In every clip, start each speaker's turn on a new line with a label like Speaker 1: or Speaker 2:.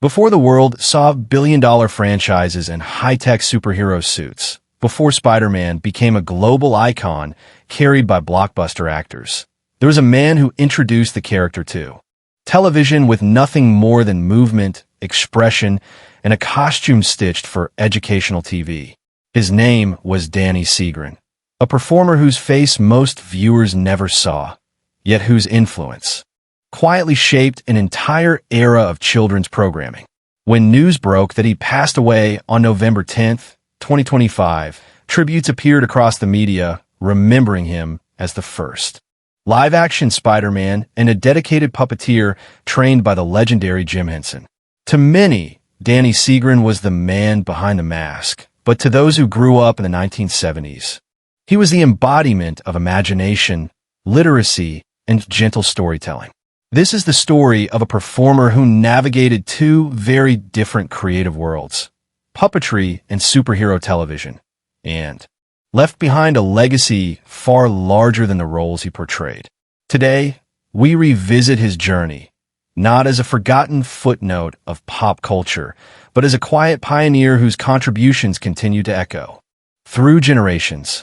Speaker 1: Before the world saw billion-dollar franchises and high-tech superhero suits, before Spider-Man became a global icon carried by blockbuster actors, there was a man who introduced the character to television with nothing more than movement, expression, and a costume stitched for educational TV. His name was Danny Seagren, a performer whose face most viewers never saw, yet whose influence quietly shaped an entire era of children's programming. When news broke that he passed away on November 10th, 2025, tributes appeared across the media, remembering him as the first live-action Spider-Man and a dedicated puppeteer trained by the legendary Jim Henson. To many, Danny Seagren was the man behind the mask, but to those who grew up in the 1970s, he was the embodiment of imagination, literacy, and gentle storytelling. This is the story of a performer who navigated two very different creative worlds, puppetry and superhero television, and left behind a legacy far larger than the roles he portrayed. Today, we revisit his journey, not as a forgotten footnote of pop culture, but as a quiet pioneer whose contributions continue to echo through generations.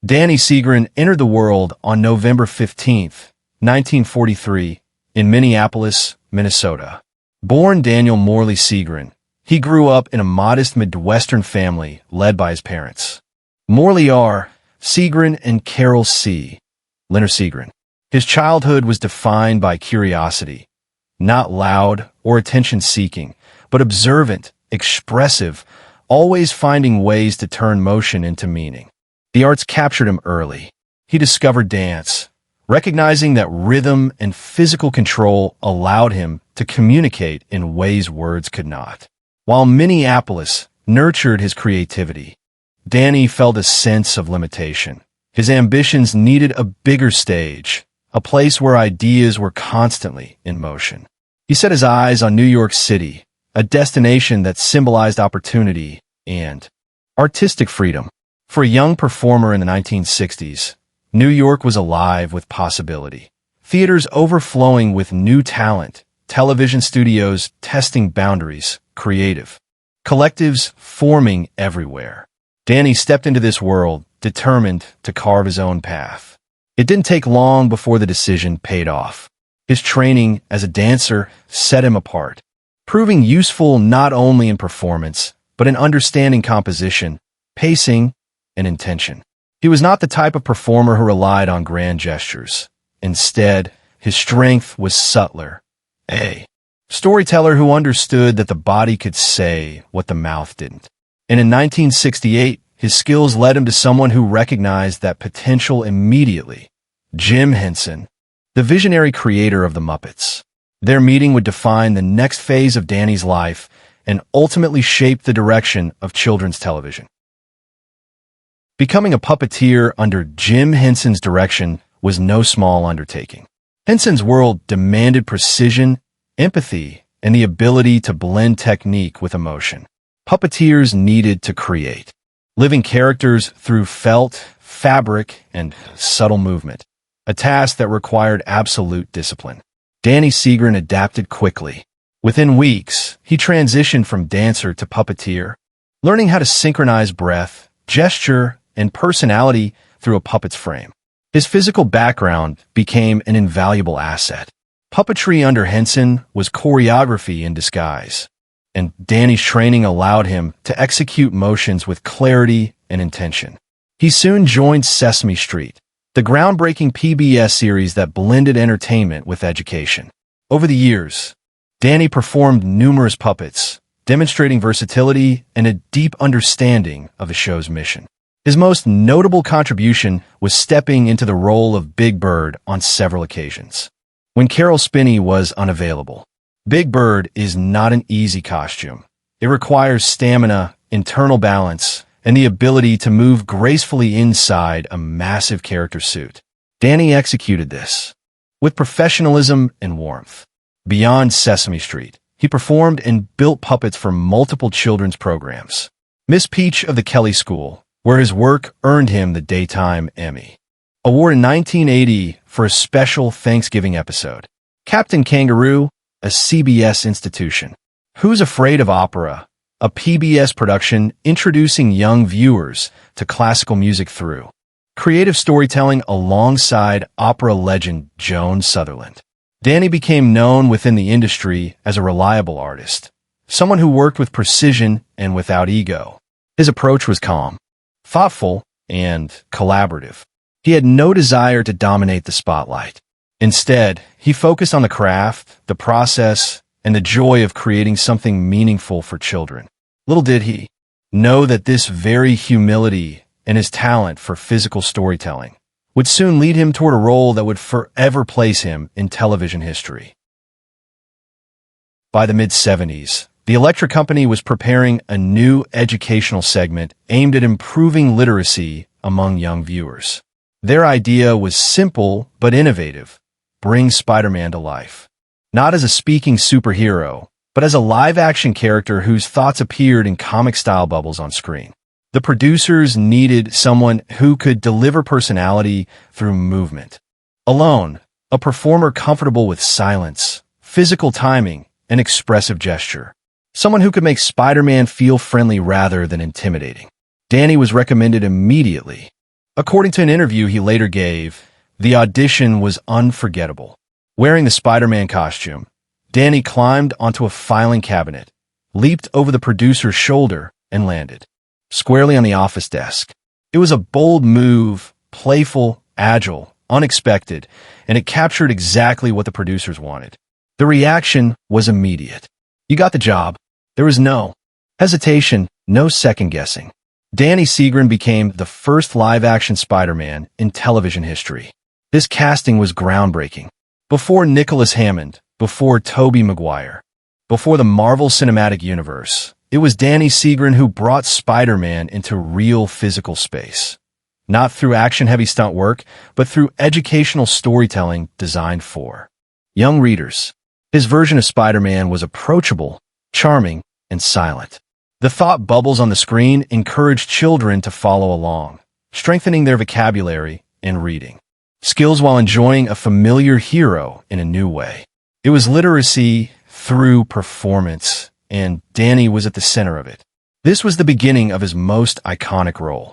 Speaker 1: Danny Seagren entered the world on November 15th, 1943, in Minneapolis, Minnesota. Born Daniel Morley Seagren, he grew up in a modest Midwestern family led by his parents, Morley R. Seagren and Carol C. Leonard Seagren. His childhood was defined by curiosity, not loud or attention-seeking, but observant, expressive, always finding ways to turn motion into meaning. The arts captured him early. He discovered dance, recognizing that rhythm and physical control allowed him to communicate in ways words could not. While Minneapolis nurtured his creativity, Danny felt a sense of limitation. His ambitions needed a bigger stage, a place where ideas were constantly in motion. He set his eyes on New York City, a destination that symbolized opportunity and artistic freedom. For a young performer in the 1960s, New York was alive with possibility. Theaters overflowing with new talent, television studios testing boundaries, creative collectives forming everywhere. Danny stepped into this world, determined to carve his own path. It didn't take long before the decision paid off. His training as a dancer set him apart, proving useful not only in performance, but in understanding composition, pacing, and intention. He was not the type of performer who relied on grand gestures. Instead, his strength was subtler. A storyteller who understood that the body could say what the mouth didn't. And in 1968, his skills led him to someone who recognized that potential immediately, Jim Henson, the visionary creator of the Muppets. Their meeting would define the next phase of Danny's life and ultimately shape the direction of children's television. Becoming a puppeteer under Jim Henson's direction was no small undertaking. Henson's world demanded precision, empathy, and the ability to blend technique with emotion. Puppeteers needed to create living characters through felt, fabric, and subtle movement, a task that required absolute discipline. Danny Seagren adapted quickly. Within weeks, he transitioned from dancer to puppeteer, learning how to synchronize breath, gesture, and personality through a puppet's frame. His physical background became an invaluable asset. Puppetry under Henson was choreography in disguise, and Danny's training allowed him to execute motions with clarity and intention. He soon joined Sesame Street, the groundbreaking PBS series that blended entertainment with education. Over the years, Danny performed numerous puppets, demonstrating versatility and a deep understanding of the show's mission. His most notable contribution was stepping into the role of Big Bird on several occasions. When Carol Spinney was unavailable, Big Bird is not an easy costume. It requires stamina, internal balance, and the ability to move gracefully inside a massive character suit. Danny executed this with professionalism and warmth. Beyond Sesame Street, he performed and built puppets for multiple children's programs. Miss Peach of the Kelly School, where his work earned him the Daytime Emmy Award in 1980 for a special Thanksgiving episode. Captain Kangaroo, a CBS institution, Who's Afraid of Opera, a PBS production introducing young viewers to classical music through creative storytelling alongside opera legend Joan Sutherland. Danny became known within the industry as a reliable artist, someone who worked with precision and without ego. His approach was calm, thoughtful, and collaborative. He had no desire to dominate the spotlight. Instead, he focused on the craft, the process, and the joy of creating something meaningful for children. Little did he know that this very humility and his talent for physical storytelling would soon lead him toward a role that would forever place him in television history. By the mid-70s, the Electric Company was preparing a new educational segment aimed at improving literacy among young viewers. Their idea was simple but innovative: bring Spider-Man to life. Not as a speaking superhero, but as a live-action character whose thoughts appeared in comic-style bubbles on screen. The producers needed someone who could deliver personality through movement. Alone, a performer comfortable with silence, physical timing, and expressive gesture. Someone who could make Spider-Man feel friendly rather than intimidating. Danny was recommended immediately. According to an interview he later gave, the audition was unforgettable. Wearing the Spider-Man costume, Danny climbed onto a filing cabinet, leaped over the producer's shoulder, and landed squarely on the office desk. It was a bold move, playful, agile, unexpected, and it captured exactly what the producers wanted. The reaction was immediate. You got the job. There was no hesitation, no second-guessing. Danny Seagren became the first live-action Spider-Man in television history. This casting was groundbreaking. Before Nicholas Hammond, before Tobey Maguire, before the Marvel Cinematic Universe, it was Danny Seagren who brought Spider-Man into real physical space. Not through action-heavy stunt work, but through educational storytelling designed for young readers. His version of Spider-Man was approachable, charming, and silent. The thought bubbles on the screen encouraged children to follow along, strengthening their vocabulary and reading skills while enjoying a familiar hero in a new way. It was literacy through performance, and Danny was at the center of it. This was the beginning of his most iconic role.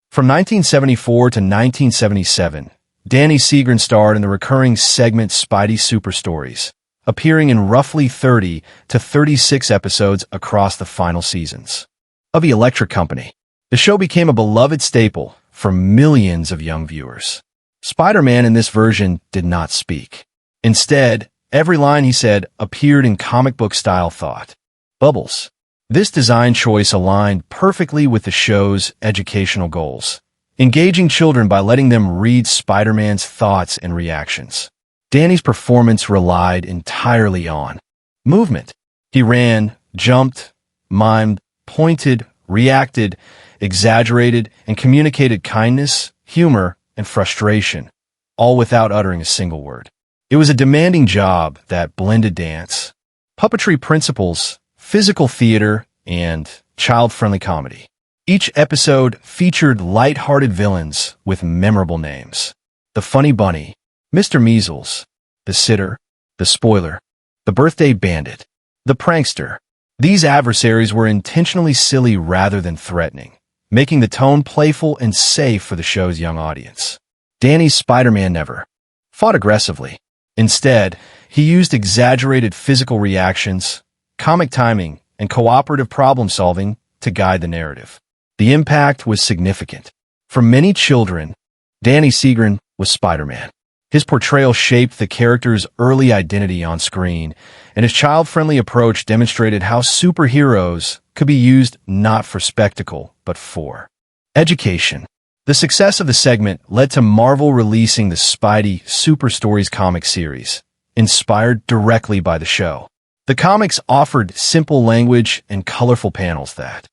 Speaker 1: From 1974 to 1977, Danny Seagren starred in the recurring segment Spidey Super Stories, appearing in roughly 30 to 36 episodes across the final seasons of The Electric Company. The show became a beloved staple for millions of young viewers. Spider-Man in this version did not speak. Instead, every line he said appeared in comic book-style thought bubbles. This design choice aligned perfectly with the show's educational goals, engaging children by letting them read Spider-Man's thoughts and reactions. Danny's performance relied entirely on movement. He ran, jumped, mimed, pointed, reacted, exaggerated, and communicated kindness, humor, and frustration, all without uttering a single word. It was a demanding job that blended dance, puppetry principles, physical theater, and child-friendly comedy. Each episode featured light-hearted villains with memorable names: the Funny Bunny, Mr. Measles, the Sitter, the Spoiler, the Birthday Bandit, the Prankster. These adversaries were intentionally silly rather than threatening, making the tone playful and safe for the show's young audience. Danny's Spider-Man never fought aggressively. Instead, he used exaggerated physical reactions, comic timing, and cooperative problem-solving to guide the narrative. The impact was significant. For many children, Danny Seagren was Spider-Man. His portrayal shaped the character's early identity on screen, and his child-friendly approach demonstrated how superheroes could be used not for spectacle, but for education. The success of the segment led to Marvel releasing the Spidey Super Stories comic series, inspired directly by the show. The comics offered simple language and colorful panels that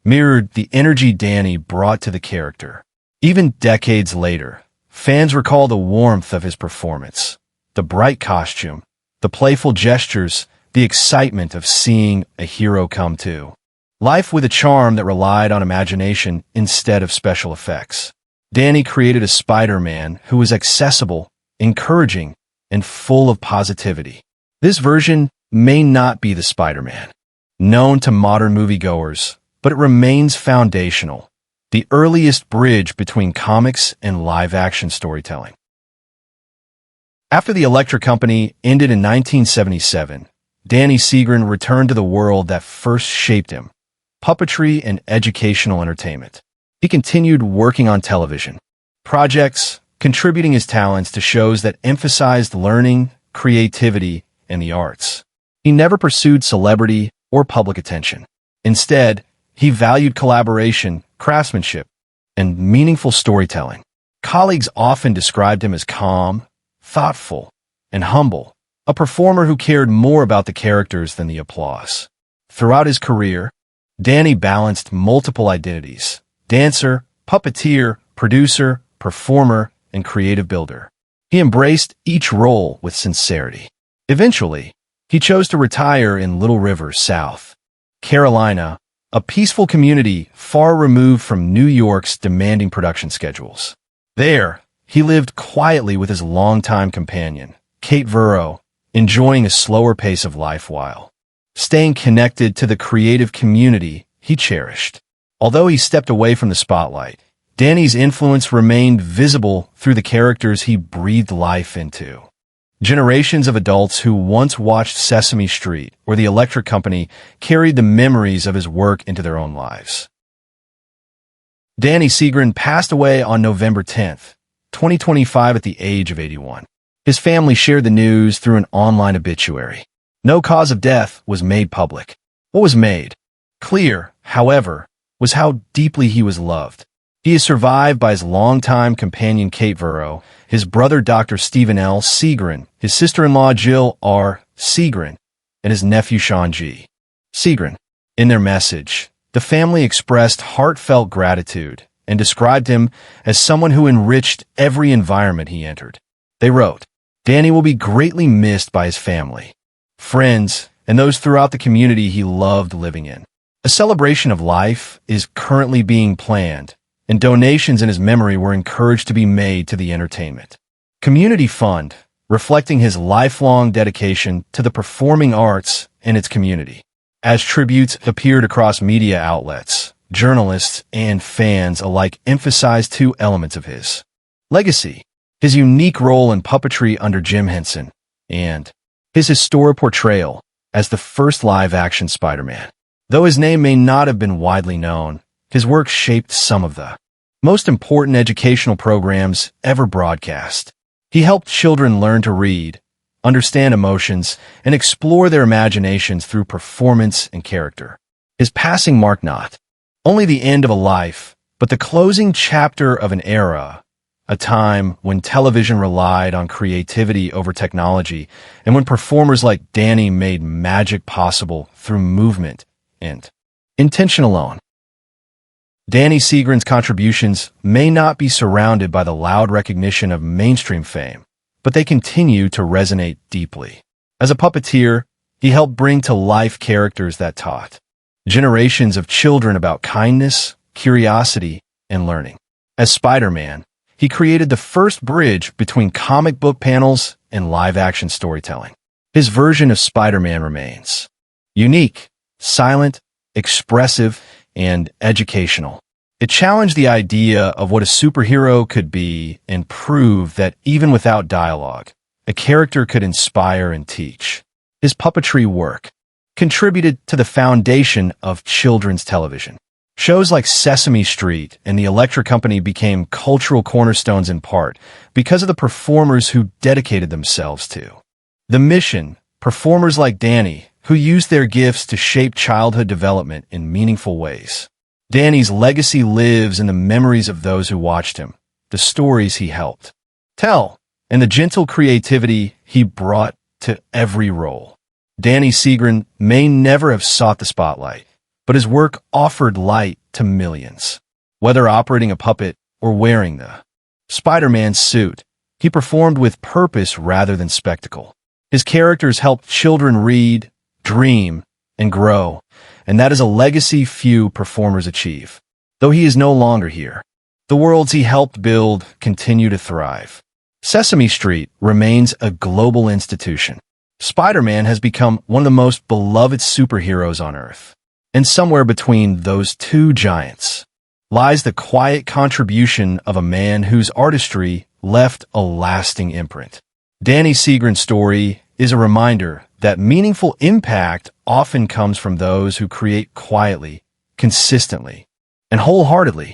Speaker 1: mirrored the energy Danny brought to the character. Even decades later, fans recall the warmth of his performance, the bright costume, the playful gestures, the excitement of seeing a hero come to life with a charm that relied on imagination instead of special effects. Danny created a Spider-Man who was accessible, encouraging, and full of positivity. This version may not be the Spider-Man known to modern moviegoers, but it remains foundational, the earliest bridge between comics and live-action storytelling. After the Electric Company ended in 1977, Danny Seagren returned to the world that first shaped him, puppetry and educational entertainment. He continued working on television projects, contributing his talents to shows that emphasized learning, creativity, and the arts. He never pursued celebrity or public attention. Instead, he valued collaboration, craftsmanship, and meaningful storytelling. Colleagues often described him as calm, thoughtful, and humble, a performer who cared more about the characters than the applause. Throughout his career, Danny balanced multiple identities: dancer, puppeteer, producer, performer, and creative builder. He embraced each role with sincerity. Eventually, he chose to retire in Little River, South Carolina, a peaceful community far removed from New York's demanding production schedules. There, he lived quietly with his longtime companion, Kate Verro, enjoying a slower pace of life while staying connected to the creative community he cherished. Although he stepped away from the spotlight, Danny's influence remained visible through the characters he breathed life into. Generations of adults who once watched Sesame Street or the Electric Company carried the memories of his work into their own lives. Danny Seagren passed away on November 10th, 2025 at the age of 81. His family shared the news through an online obituary. No cause of death was made public. What was made clear, however, was how deeply he was loved. He is survived by his longtime companion Kate Verro, his brother Dr. Stephen L. Seagren, his sister-in-law Jill R. Seagren, and his nephew Sean G. Seagren. In their message, the family expressed heartfelt gratitude and described him as someone who enriched every environment he entered. They wrote, "Danny will be greatly missed by his family, friends, and those throughout the community he loved living in. A celebration of life is currently being planned, and donations in his memory were encouraged to be made to the entertainment community fund, reflecting his lifelong dedication to the performing arts and its community." As tributes appeared across media outlets, journalists and fans alike emphasized two elements of his legacy: his unique role in puppetry under Jim Henson, and his historic portrayal as the first live-action Spider-Man. Though his name may not have been widely known, his work shaped some of the most important educational programs ever broadcast. He helped children learn to read, understand emotions, and explore their imaginations through performance and character. His passing marked not only the end of a life, but the closing chapter of an era, a time when television relied on creativity over technology, and when performers like Danny made magic possible through movement and intention alone. Danny Seagren's contributions may not be surrounded by the loud recognition of mainstream fame, but they continue to resonate deeply. As a puppeteer, he helped bring to life characters that taught generations of children about kindness, curiosity, and learning. As Spider-Man, he created the first bridge between comic book panels and live-action storytelling. His version of Spider-Man remains unique, silent, expressive, and educational. It challenged the idea of what a superhero could be and proved that even without dialogue, a character could inspire and teach. His puppetry work contributed to the foundation of children's television. Shows like Sesame Street and the Electric Company became cultural cornerstones in part because of the performers who dedicated themselves to the mission. Performers like Danny, who used their gifts to shape childhood development in meaningful ways. Danny's legacy lives in the memories of those who watched him, the stories he helped tell, and the gentle creativity he brought to every role. Danny Seagren may never have sought the spotlight, but his work offered light to millions. Whether operating a puppet or wearing the Spider-Man suit, he performed with purpose rather than spectacle. His characters helped children read, dream, and grow, and that is a legacy few performers achieve. Though he is no longer here, the worlds he helped build continue to thrive. Sesame Street remains a global institution, Spider-Man has become one of the most beloved superheroes on Earth. And somewhere between those two giants lies the quiet contribution of a man whose artistry left a lasting imprint. Danny Seagren's story is a reminder that meaningful impact often comes from those who create quietly, consistently, and wholeheartedly.